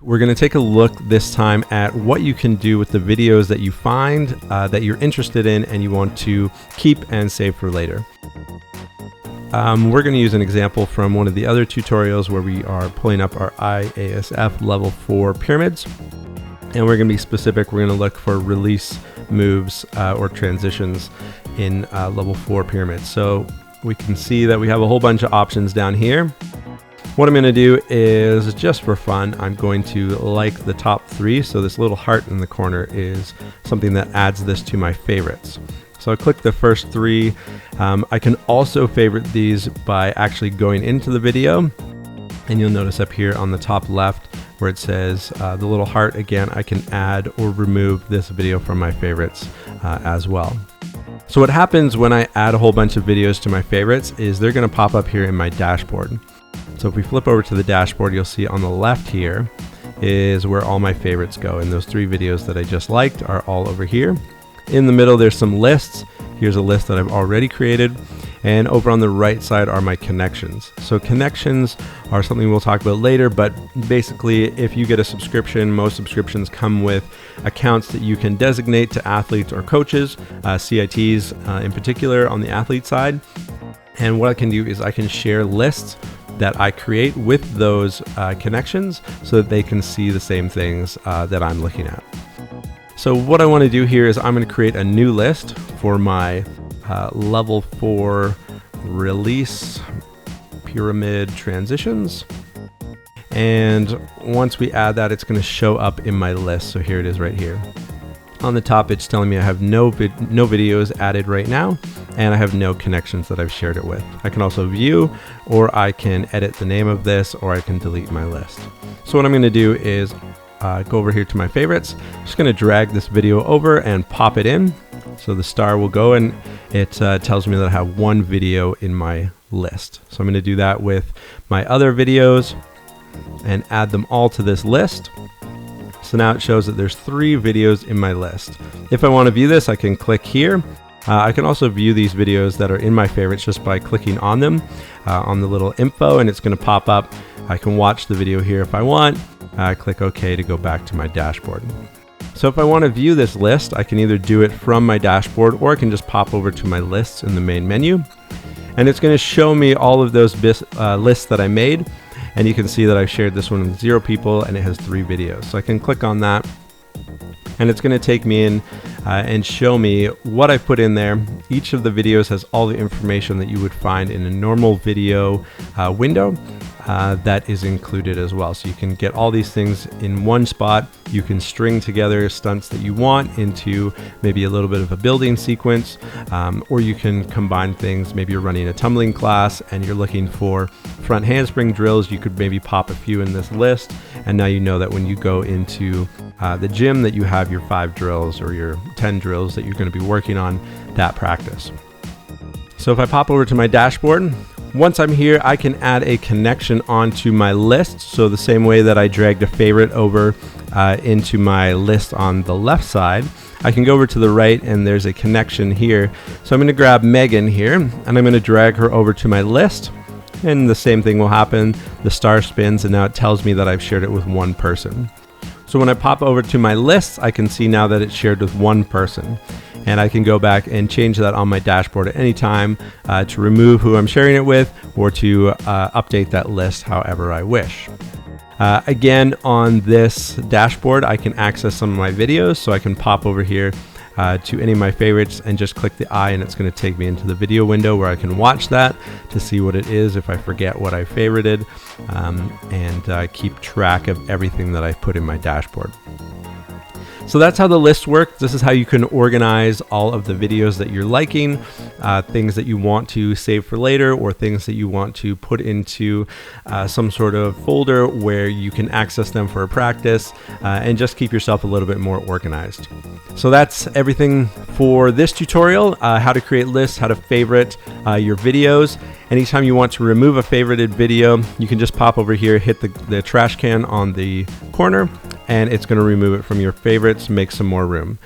We're going to take a look this time at what you can do with the videos that you find that you're interested in and you want to keep and save for later. We're going to use an example from one of the other tutorials where we are pulling up our IASF level 4 pyramids. And we're going to be specific. We're going to look for release moves or transitions in level 4 pyramids. So we can see that we have a whole bunch of options down here. What I'm going to do is, just for fun, I'm going to like the top 3. So this little heart in the corner is something that adds this to my favorites. So I click the first 3. I can also favorite these by actually going into the video. And you'll notice up here on the top left where it says the little heart, again, I can add or remove this video from my favorites as well. So what happens when I add a whole bunch of videos to my favorites is they're going to pop up here in my dashboard. So if we flip over to the dashboard, you'll see on the left here is where all my favorites go. And those 3 videos that I just liked are all over here. In the middle, there's some lists. Here's a list that I've already created. And over on the right side are my connections. So connections are something we'll talk about later, but basically if you get a subscription, most subscriptions come with accounts that you can designate to athletes or coaches, CITs in particular on the athlete side. And what I can do is I can share lists that I create with those connections so that they can see the same things that I'm looking at. So what I want to do here is I'm going to create a new list for my level 4 release pyramid transitions. And once we add that, it's going to show up in my list. So here it is right here. On the top, it's telling me I have no videos added right now, and I have no connections that I've shared it with. I can also view, or I can edit the name of this, or I can delete my list. So what I'm going to do is go over here to my favorites. I'm just going to drag this video over and pop it in. So the star will go, and it tells me that I have 1 video in my list. So I'm going to do that with my other videos and add them all to this list. So now it shows that there's 3 videos in my list. If I want to view this, I can click here. I can also view these videos that are in my favorites just by clicking on them on the little info, and it's going to pop up. I can watch the video here if I want. Click OK to go back to my dashboard. So if I want to view this list, I can either do it from my dashboard, or I can just pop over to my lists in the main menu. And it's going to show me all of those lists that I made. And you can see that I've shared this one with 0 people and it has 3 videos. So I can click on that and it's going to take me in and show me what I put in there. Each of the videos has all the information that you would find in a normal video window. That is included as well. So you can get all these things in one spot. You can string together stunts that you want into maybe a little bit of a building sequence, or you can combine things. Maybe you're running a tumbling class and you're looking for front handspring drills. You could maybe pop a few in this list, and now you know that when you go into the gym that you have your 5 drills or your 10 drills that you're going to be working on that practice. So if I pop over to my dashboard, once I'm here, I can add a connection onto my list. So the same way that I dragged a favorite over into my list on the left side, I can go over to the right and there's a connection here. So I'm going to grab Megan here and I'm going to drag her over to my list. And the same thing will happen. The star spins and now it tells me that I've shared it with 1 person. So when I pop over to my list, I can see now that it's shared with 1 person. And I can go back and change that on my dashboard at any time to remove who I'm sharing it with, or to update that list however I wish. Again, on this dashboard, I can access some of my videos, so I can pop over here to any of my favorites and just click the eye, and it's going to take me into the video window where I can watch that to see what it is if I forget what I favorited, and keep track of everything that I put in my dashboard. So that's how the lists work. This is how you can organize all of the videos that you're liking, things that you want to save for later, or things that you want to put into some sort of folder where you can access them for a practice, and just keep yourself a little bit more organized. So that's everything for this tutorial, how to create lists, how to favorite your videos. Anytime you want to remove a favorited video, you can just pop over here, hit the trash can on the corner, and it's going to remove it from your favorites, make some more room.